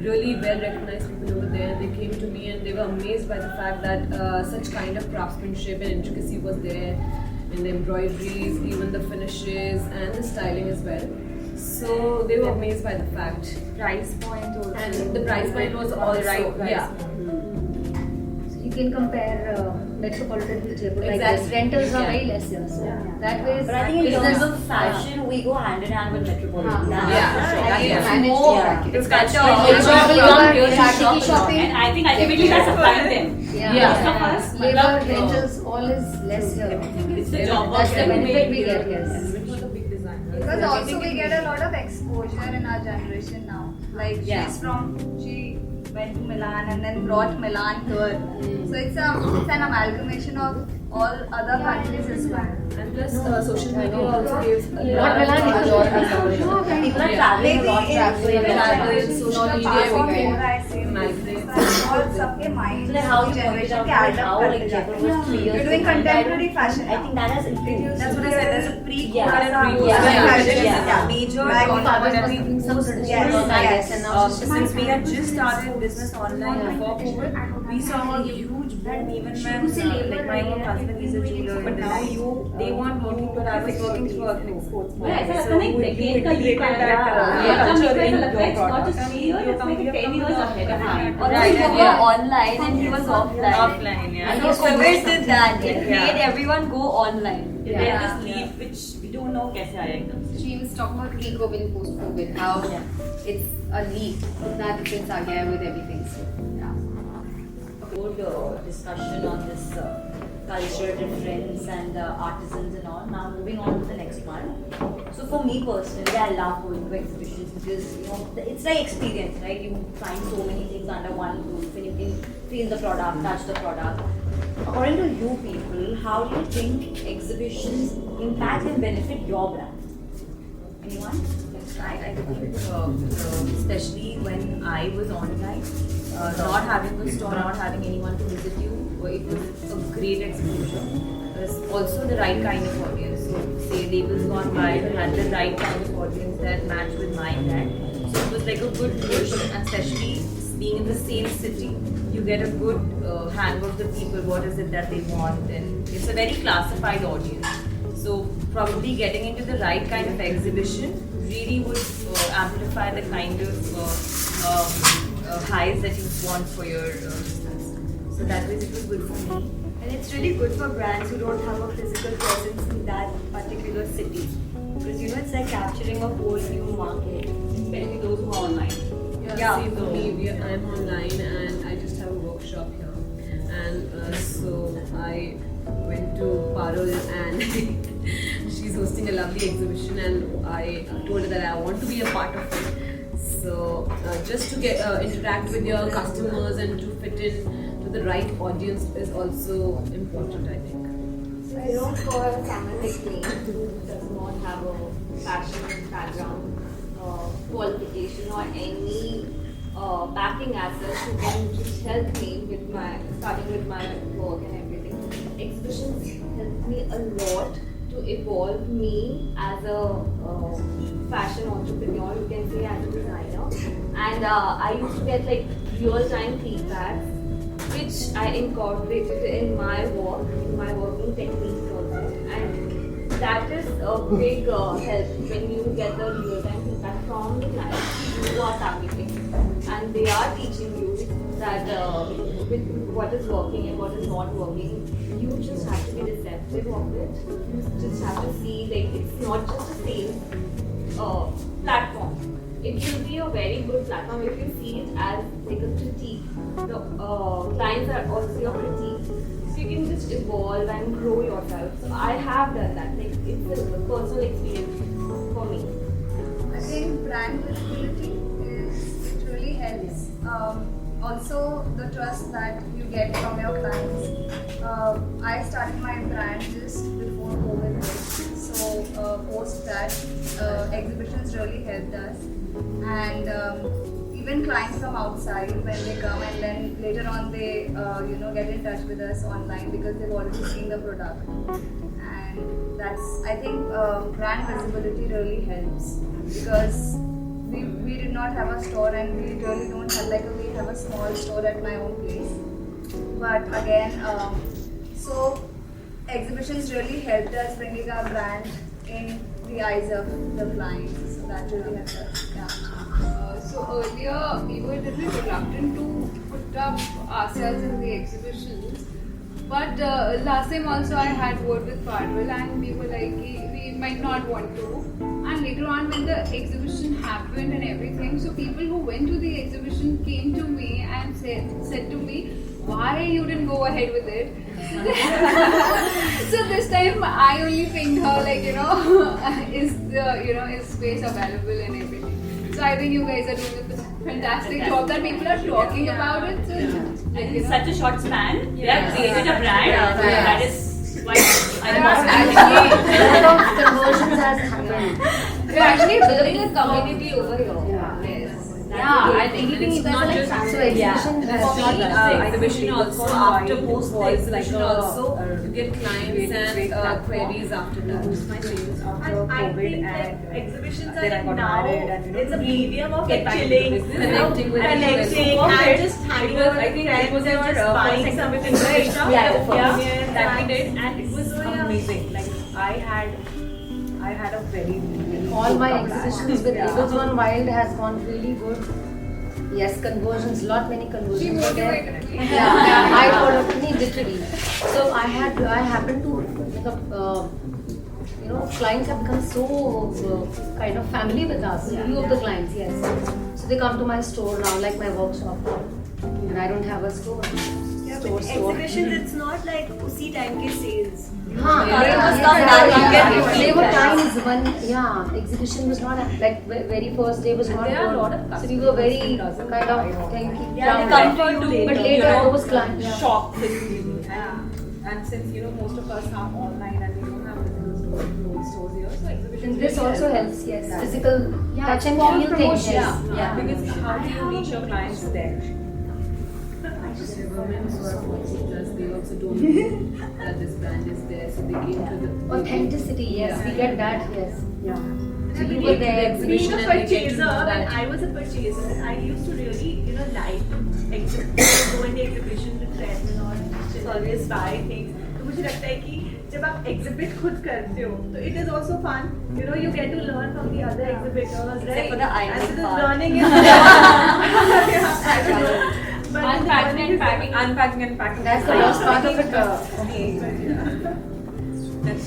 really well recognized people over there. They came to me and they were amazed by the fact that such kind of craftsmanship and intricacy was there in the embroideries, even the finishes and the styling as well. So they were amazed by the fact. Price point also. And the price point was also right price yeah. You can compare metropolitan with Jaipur like Exactly. this. Rentals are Yeah. very less here, so that way. But I think in it's terms the- of fashion, we go hand in hand with Metropolitan. Yeah. Yeah. I think Yeah. it's managed More. to track it. It's culture. Like, Labor people will come come here, here, start shop shopping. And I think ultimately that's supplying them. Yeah. Most of us Labor, love rentals, all is less here. It's the job work That's the that we benefit we make. get, yes. Because also we get a lot of exposure in our generation now. Like she's from, she went to Milan and then brought Milan here. So it's an amalgamation of all other countries as well. And plus social media also gives a Not lot Milan, of Jordan. People are traveling a lot. social media सबके mind So like how you generation point के out add up how करते like Jaipur जाते हैं. was 3 years You're doing behind. contemporary fashion I think that has improved. That's what I said. There's a pre-COVID Yeah. and a Yeah. post-fashion. Yeah. Major Like fathers fathers were doing some Yes, yes. yes. Since we had just started business online before COVID, we saw a huge boom even when like my own husband is a jeweler, but now they want me to, but I was working through a group. Yeah, ऐसा लगता है ना, एक decade का leap है Yeah. मतलब मेरे को ऐसा लगता है it's not just 3 years, it's like 10 years ahead of time. Right, You yeah. were online and he was offline. Offline, yeah. And COVID did that. It Yeah. made everyone go online. There's this leap which we don't know कैसे आया एकदम से. She was talking about pre-COVID and post-COVID, how it's a leap. इतना difference आ गया है with everything. So, yeah. good discussion on this culture difference and artisans and all. Now moving on to the next one. So for me personally, I love going to exhibitions because it's like experience, right? You find so many things under one roof and you can feel the product, touch the product. According to you people, how do you think exhibitions impact and benefit your brand? Anyone? I think, especially when I was online, not having a store, not having anyone to visit you, it was a great exposure. There's also the right kind of audience. So, say labels gone by had the right kind of audience that matched with my brand. So it was like a good push, and especially being in the same city, you get a good hang of the people. What is it that they want, and it's a very classified audience. So probably getting into the right kind of exhibition really would amplify the kind of highs that you want for your business. So that way it was good for me. And it's really good for brands who don't have a physical presence in that particular city. Because it's like capturing a whole new market. Especially those who are online. Yeah. See, for me, I'm online and I just have a workshop here. And so I went to Parul and she's hosting a lovely exhibition and I told her that I want to be a part of it. So just to get interact with your customers and to fit in to the right audience is also important, I think. So for someone like me who does not have a fashion background, qualification or any backing as such who can just help me with starting with my work and everything. Exhibitions helped me a lot to evolve me as a fashion entrepreneur, you can say, as a designer. And I used to get like real-time feedbacks, which I incorporated in my work, in my working techniques also. And that is a big help when you get the real-time feedback from the clients who are targeting. And they are teaching you that with what is working and what is not working, you just have to be receptive of it. You just have to see like it's not just a sales platform. It will be a very good platform if you see it as like a critique. The clients are also your critique. So you can just evolve and grow yourself. So I have done that. Like it's a personal experience for me. I think brand visibility really helps. Also, the trust that you get from your clients. I started my brand just before COVID hit, so post that, exhibitions really helped us. And even clients from outside, when they come and then later on they get in touch with us online because they've already seen the product. And that's, I think, brand visibility really helps because we did not have a store and we really don't have we have a small store at my own place. But again, so exhibitions really helped us bringing our brand in the eyes of the clients. So that really helped us. Yeah. So earlier we were a little reluctant to put up ourselves in the exhibitions. But last time also I had word with Parul and we were like, we might not want to. And later on when the exhibition happened and everything, so people who went to the exhibition came to me and said to me, why you didn't go ahead with it? So this time I only pinged her is space available and everything. So I think you guys are doing a fantastic job that people are talking about it. So, and in such a short span, they have created a brand that is quite actually a lot of conversions has happened. We're actually building a community over here. Yes. Yeah, I think it's not just so exhibition exhibition also after post the exhibition also to get clients and queries after that. My sales after COVID and exhibitions are now it's a medium of chilling, connecting and just hanging out with friends and just buying something that we did, and it was amazing. Like I had a very all my exhibitions with Labels Gone Wild has gone really good. Yes, conversions, many conversions. She motivated me. Yeah, I followed me literally. So I happened to clients have become so kind of family with us. Few of the clients, yes. So they come to my store now, like my workshop, and I don't have a store. Yeah, store, but store. exhibitions, it's not like usi time ke sales. They were times when, exhibition was not like very first day was not There are a good. lot of So we were very customers kind of thank you. Yeah, they come for you But later. later those clients. Shop physically. And since most of us are online and we don't have physical stores here, so exhibitions. And this really also help. helps, yes. Physical touch and Form feel things. promotion. Yeah. Because how do you reach your clients there? Women who are 40 plus, they also don't know that this brand is there, so they came to the Authenticity, yes, we get that, yes. Yeah. So you Being were there. a exhibition and they get to purchaser, know when that. I was a purchaser, I used to really, like to go in the exhibition with friends and always buy things. तो मुझे लगता है कि जब आप exhibit खुद करते हो, तो it is also fun. You get to learn from the other exhibitors, right? for the ironing and so the part. learning is I don't know. But Unpacking and packing. Unpacking and packing. That's the worst part of it. That's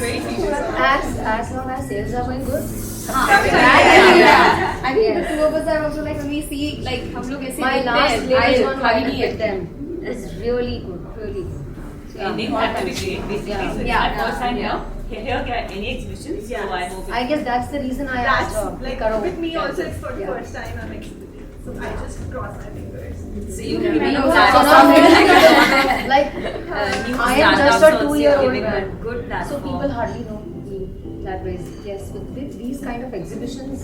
very teachers. As long as sales are going good. I think the two of us are also like when we see like हम लोग ऐसे My देखते last हैं, ladies I one खाली night नहीं है. with them is really good, really good. Ending had to be great, basically. So it's Yeah. my first time here any exhibitions, so I hope I guess that's the reason I asked her. like Karo. with me also it's for the Yeah. first time I'm exhibiting. So I just cross my fingers. So you So giving now that. like New I am just startups a also 2-year-old giving man. a good platform. So people hardly know me that way. Yes, with these kind of exhibitions,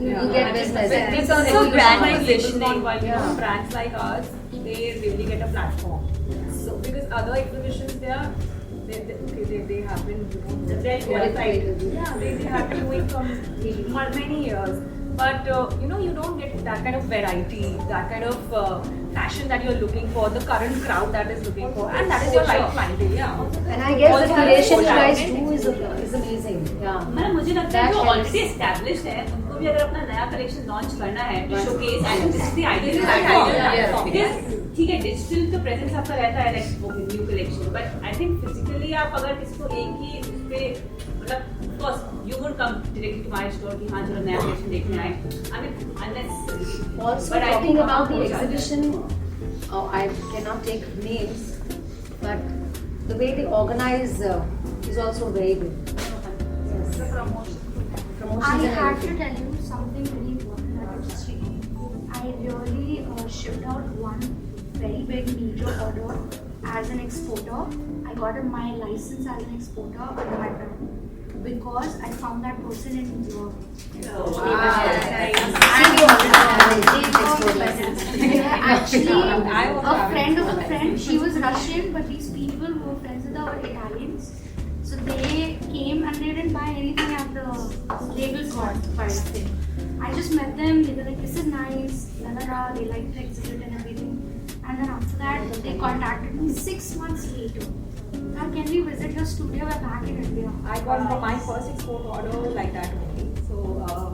you get business. It's also also brand positioning. positioning. While Yeah. brands like ours, they really get a platform. So because other exhibitions, they happen. Very qualified. They have been doing from many years. But you don't get that kind of variety, that kind of passion that you're looking for, the current crowd that is looking for, and that is your right clientele. Yeah. And I guess the Also curation you has guys exposure. do is amazing. Yeah. Madam मुझे लगता है That जो helps. Already established है उनको भी अगर अपना नया कलेक्शन लॉन्च करना है तो showcase and this is the ideal platform because ठीक है डिजिटल तो प्रेजेंस आपका रहता है लाइक वो new collection but I think physically आप अगर किसी को एक ही उस पे मतलब of course you would come directly to my store कि हां चलो नया कलेक्शन देखने आए I mean unless Also talking about the exhibition, I cannot take names, but the way they organize is also very good. Yes. Promotions I and have to everything. tell you something very important that I just read. I really shipped out one very big major order as an exporter. I got my license as an exporter in my brand because I found that person in New York. Actually, a friend of a friend, she was Russian, but these people who were friends with her were Italians. So they came and they didn't buy anything at the label card thing. I just met them, they were like, this is nice, they liked the exhibit and everything. And then after that, they contacted me 6 months later. Now can we visit your studio? We're back in India. I got my first export order like that only. So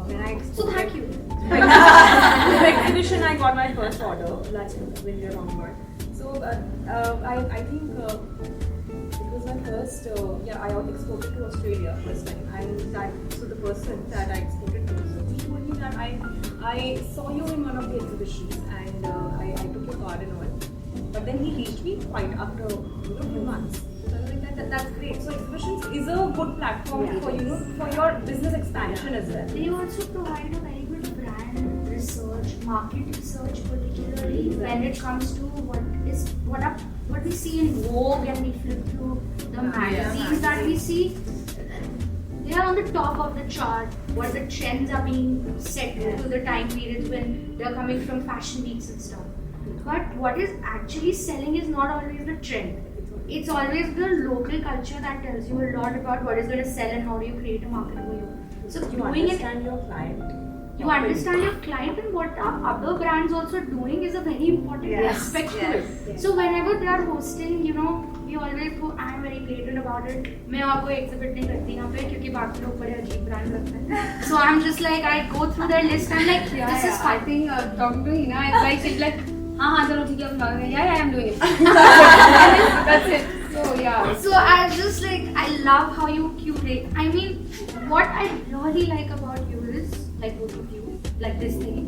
when I So thank you. the exhibition, I got my first order. That's when you're onward. So I think it was my first. I exported to Australia first time, and so the person that I exported to, so he told me that I saw you in one of the exhibitions, and I took your card and all. But then he reached me quite after a few months. So I was like that's great. So exhibitions is a good platform for for your business expansion as well. They also provide a very good brand research, market research, particularly when it comes to what we see in Vogue and we flip through the magazines that we see. They are on the top of the chart. What the trends are being set to the time periods when they are coming from fashion weeks and stuff. But what is actually selling is not always the trend. It's always the local culture that tells you a lot about what is going to sell and how do you create a market for you. So You doing it, understand your client. you understand your client and what are other brands also doing is a very important aspect to it. So whenever they are hosting, we always go, I am very blatant about it. मैं आपको exhibit नहीं करती यहाँ पे क्योंकि बाकी लोग बड़े अजीब brand रखते हैं. So I'm just like I go through their list and like this is I fine. think talking to Heena is like she's like हाँ चलो ठीक है हम भाग रहे हैं. Yeah, I'm doing it. That's it. So yeah. So I just like I love how you curate. I mean, what I really like about you is like both of you, like this thing,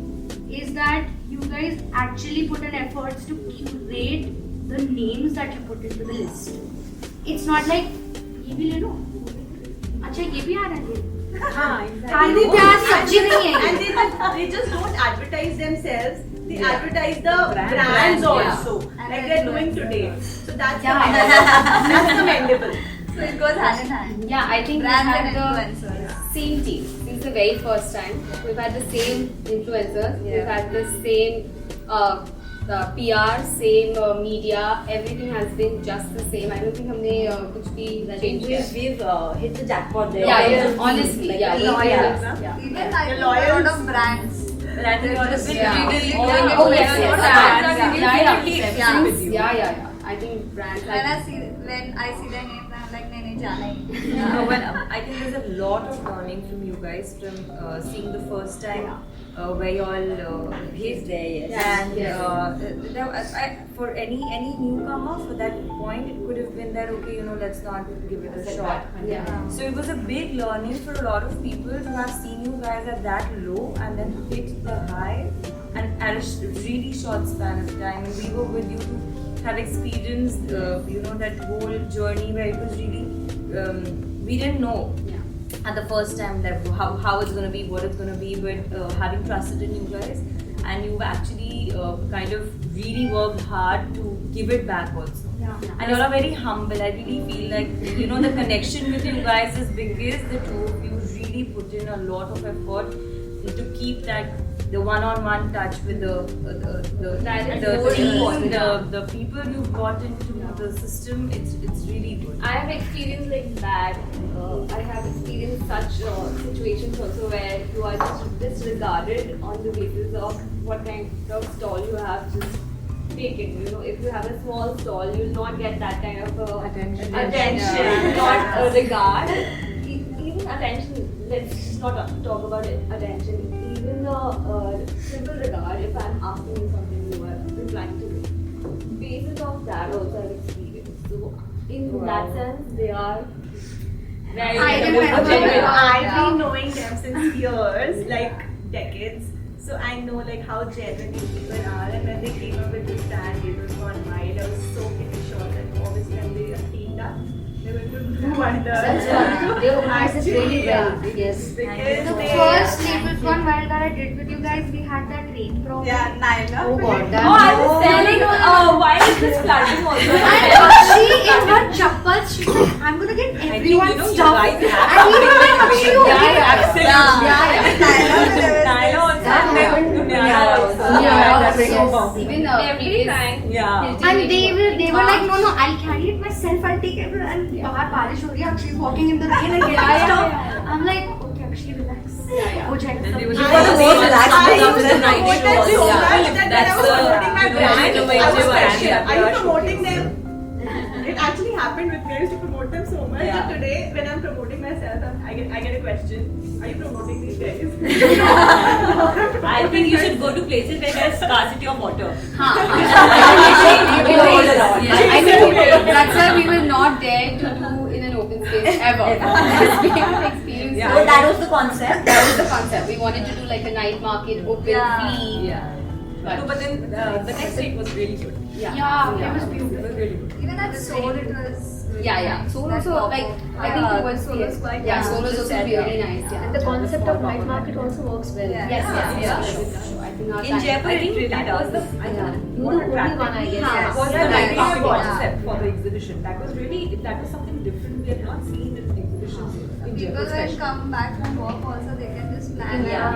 is that you guys actually put an effort to curate the names that you put into the list. It's not like ये भी ले लो, अच्छा ये भी आ रहा है. हाँ, exactly. आलू प्याज सब्जी नहीं है. And they just don't advertise themselves. They advertise the brands also, like they're doing today. So that's commendable. So it goes hand in hand. Yeah, I think Brands we've and had the influencers. same team since the very first time. We've had the same influencers. We've had the same PR, same media. Everything has been just the same. I don't think हमने कुछ भी change किया. We've hit the jackpot there. Yeah, honestly, Like, yeah. Even I think a lot of brands. Yeah. I think brands. When I see their names, I'm like, nahi, jana hi. I think there's a lot of learning from you guys from seeing the first time where you all He's there, yes. And for any newcomer, for that point, it could have been that okay, let's not give it a shot. Yeah. So it was a big learning for a lot of people to have seen you guys at that low and then hit the high, and at a really short span of time. And we were with you to have experienced, that whole journey where it was really, we didn't know at the first time that how it's going to be, what it's going to be, but having trusted in you guys, and you've actually kind of really worked hard to give it back also. And you all are very humble. I really feel like, the connection with you guys is because the two of you really put in a lot of effort to keep the one-on-one touch with the team, the people you brought into the system. It's really good. I have experienced like that. I have experienced such situations also where you are just disregarded on the basis of what kind of stall you have just taken. If you have a small stall, you'll not get that kind of attention, not regard. Even attention, let's just not talk about it, attention. Even the simple regard, if I'm asking you something, you are replying to me. Basis of that also I've experienced. So in that sense, they are very genuine. I've been knowing them since years, like decades. So I know like how genuine these people are, and when they came up with this brand, it was gone wild. I was so pretty sure that obviously when they teamed up, they were going to do wonders. They organized this really well. Yes. Because The they, first Labels Gone Wild that I did with you guys, we had that rain problem. yeah, Naila. Oh God, Oh, I was telling, why is this flooding also? And she in her chappals, she's like, I'm gonna get everyone's stuff. And we were like, Akshi, you Even Every time. And they were like, no, I'll carry it myself, I'll take it. And bahar barish ho rahi hai, Akshi is walking in the rain and getting stuff. I'm like, okay, Akshi, relax. Ho jayega. You were the most relaxed after the night show. Are you promoting them? It actually happened with me. I used to promote them so much. But today, when I'm promoting myself, I get a question. Are you promoting these guys? I think you should go to places where there's scarcity of water. I think that's why we will not dare to do in an open space ever. We have experienced. So that was the concept. That was the concept. We wanted to do like a night market, open free. Yeah. But then the next week was really good. Yeah, it was beautiful. It was really good. Even at Soul, it was. Yeah. Solo also like I think towards Solo was quite. Solo is also really nice. And the concept of night market also works well. Yes. I think our In Jaipur, it really does. You're the only one, I guess. Yes. Was the Yeah. night Yeah. concept for the exhibition. That was something different we had not seen in exhibitions in People Jaipur. when come back from work also, they can just plan. Yeah.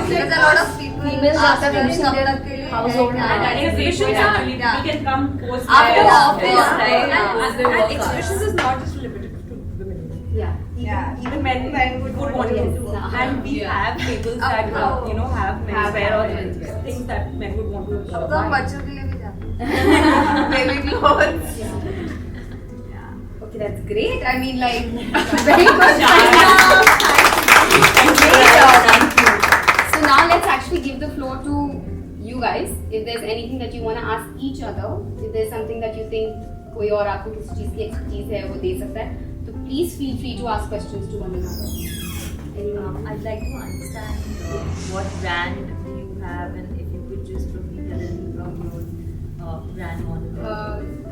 Because a lot of people Females ask are us finishing their कब तक के लिए household है, And क्या है. exhibitions actually, Yeah. we can come post After there. office, right? And exhibitions is not just limited to women. Yeah. Even men would want to do. And we have tables that have menswear or things that men would want to तो हम बच्चों के लिए भी जाते हैं. Baby clothes. Okay, that's great. I mean, like, very good. So now let's actually give the floor to you guys. If there's anything that you want to ask each other, if there's something that you think कोई और आपको किसी चीज़ की expertise है वो दे सकता है, तो please feel free to ask questions to one another. I'd like to understand what brand do you have, and if you could just for people Khandelwal from your brand model?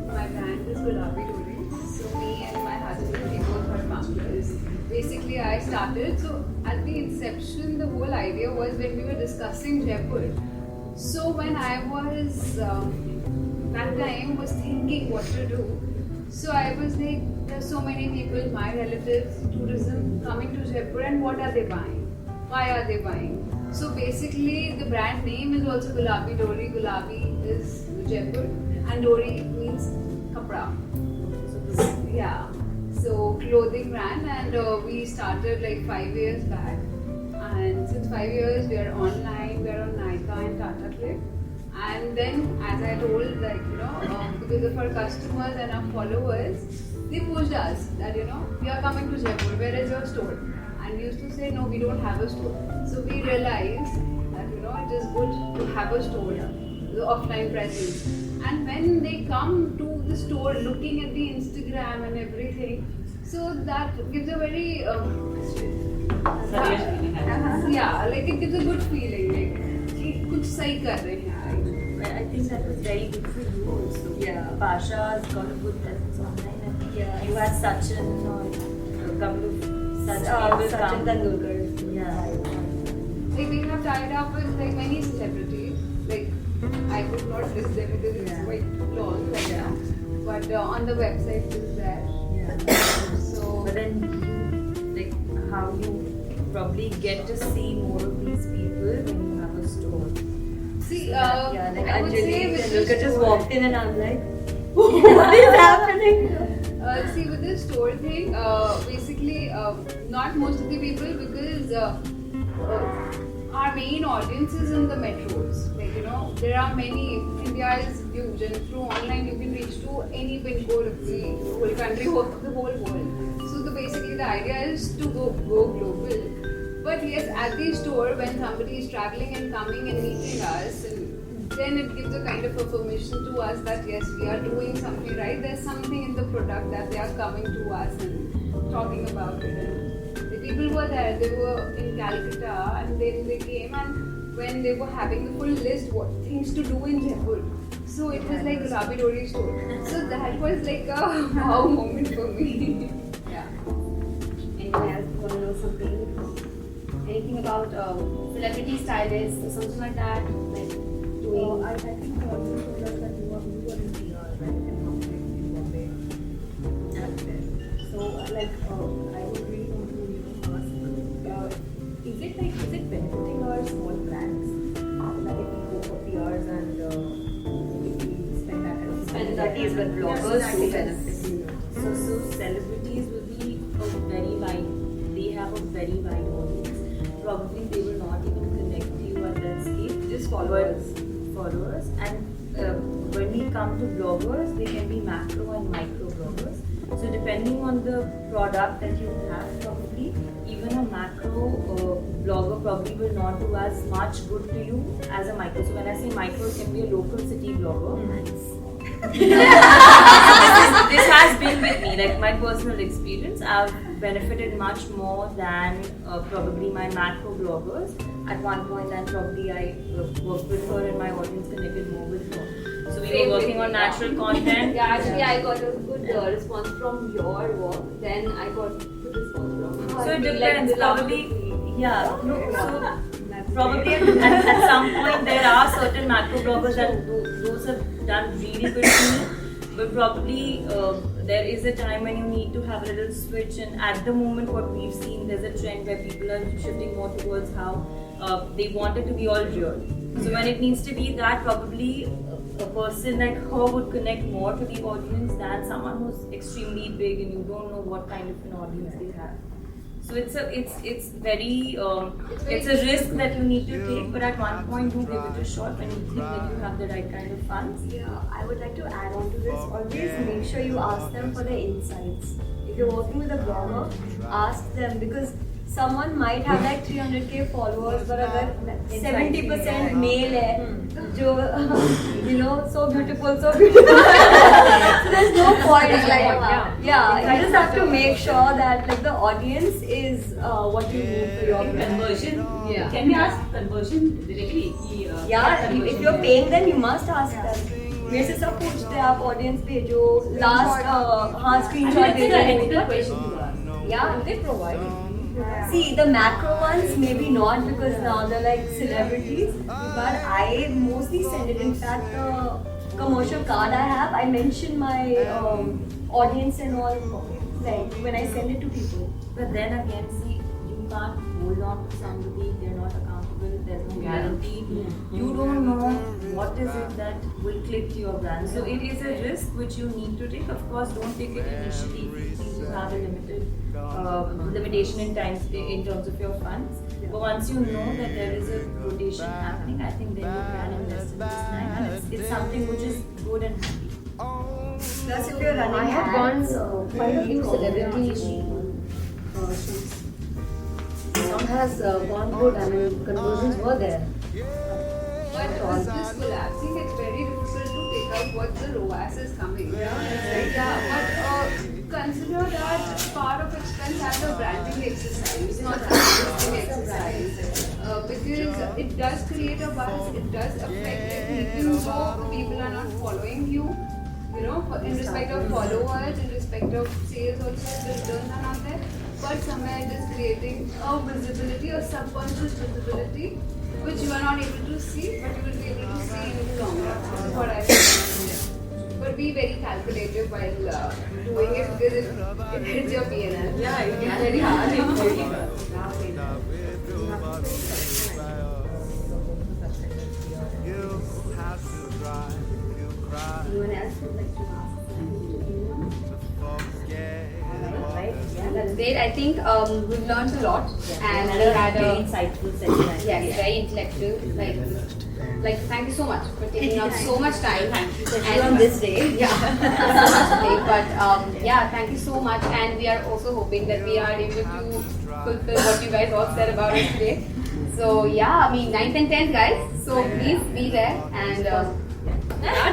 My brand is Gulabi Dori. So me and my husband, we both are founders. Basically, I started. So at the inception, the whole idea was when we were discussing Jaipur. So when I was that time was thinking what to do. So I was like, there's so many people, my relatives, tourism coming to Jaipur, and what are they buying? Why are they buying? So basically, the brand name is also Gulabi Dori. Gulabi is Jaipur, and Dori means kapra. Yeah. So clothing brand, and we started like 5 years back. And since 5 years, we are online. We are on Nykaa and Tata Click. And then, as I told, like because of our customers and our followers, they pushed us that we are coming to Jaipur. Where is your store? And we used to say no, we don't have a store. So we realized that it is good to have a store, the offline presence. And when they come to the store, looking at the Instagram and everything, so that gives a very yeah, like it gives a good feeling, like कि कुछ सही कर रहे हैं. I think that was very good for you also. Yeah. Pasha's got a good presence online. And you had Sachin or a couple of Sachin Tendulkar. Yeah. Like we have tied up with like many celebrities. Like I could not list them because it's quite long right now. But on the website it is there. Yeah. So. But then, like, how you probably get to see more of these people when you have a store. See, Yeah, like I would say Anjali with Tendulkar this just store- walked in and I was like, what is happening? See, with this store thing, basically, not most of the people, because our main audience is in the metros. Like, there are many, India is huge, and through online you can reach to any pin code of the whole country, of the whole world. So, basically, the idea is to go global. But yes, at the store, when somebody is traveling and coming and meeting us, and then it gives a kind of affirmation to us that yes, we are doing something right. There's something in the product that they are coming to us and talking about it. And the people were there. They were in Calcutta, and then they came, and when they were having the full list, what things to do in Jaipur. So it was like Gulabi Dori store. So that was like a wow moment for me. Yeah. Anyone else want to know something? Anything about celebrity stylists or something like that? Like doing. I think also told us that you were in PR, right? In Bombay. So, like, I would really want to ask, is it benefiting our small brands that if we go for PRs and if we spend that kind of Spend that is when bloggers do benefit? So celebrities will be they have a very wide audience. Probably they will not even connect to you at that scale. Just followers. And when we come to bloggers, they can be macro and micro bloggers. So depending on the product that you have, probably even a macro blogger probably will not do as much good to you as a micro. So when I say micro, it can be a local city blogger. This has been with me, like my personal experience. I've benefited much more than probably my macro bloggers at one point, and probably I worked with her and my audience connected more with her. So we were working on natural content. Yeah, actually, I got a good response from your work. Then I got good response from. So it depends. Probably, yeah. No, so probably at some point there are certain macro bloggers that those have done really good to me. But probably there is a time when you need to have a little switch, and at the moment what we've seen, there's a trend where people are shifting more towards how they want it to be all real. So when it needs to be that, probably a person like her would connect more to the audience than someone who's extremely big and you don't know what kind of an audience they have. So it's very it's a risk that you need to take, but at one point do give it a shot when you think that you have the right kind of funds. Yeah, I would like to add on to this. Always make sure you ask them for their insights. If you're working with a blogger, ask them, because someone might have like 300k followers, but अगर 70% male है, जो so beautiful, So there's no point. You just have to make sure that like the audience is what you move for your brand. Conversion. Yeah. Can we ask conversion directly? If you're paying, then you must ask them. मेरे से सब पूछते हैं आप audience भेजो last हाँ screenshot भेजो yeah they provide see the macro ones maybe not because now they're like celebrities but I mostly send it in fact the commercial card I have I mention my audience and all like when I send it to people but then again see you can't hold on to somebody if they're not accountable there's no guarantee you don't know what is it that will click to your brand so it is a risk which you need to take of course don't take it initially since you have a limitation in terms of your funds but once you know that there is a rotation happening I think then you can invest in this time and it's something which is good and happy plus if you're running I have ads, gone quite a few celebrity shoots. Some has gone good. I mean, conversions were there. But with this collapsing, it's very difficult to take out what the ROAS is coming. But consider that part of expense as a branding exercise, not a marketing exercise. Because it does create a buzz, it does affect it, even though people are not following you. You know, in respect of followers, in respect of sales also, the returns are not there. But somewhere it is creating a visibility, a subconscious visibility, which you are not able to see, but you will be able to see in the long run. That's what I think. But be very calculative while doing it because it hits your P&L. yeah it's very hard it's very hard Anyone else would like to ask? Right? Yeah, that's great. I think we've learned a lot and we had a very insightful session yes, very intellectual. Like thank you so much for taking out so much time. Thank you And on this day yeah, so much today. But yeah, thank you so much. And we are also hoping that we are able to fulfill what you guys all said about us today. So yeah, I mean 9th and 10th guys. So please be there and. Yeah,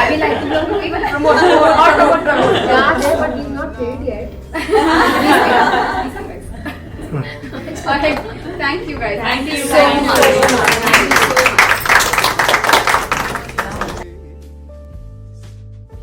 we like to even promote. Yeah, there, but he's not paid yet. Alright, thank you guys. Thank you so so much. much. Thank you so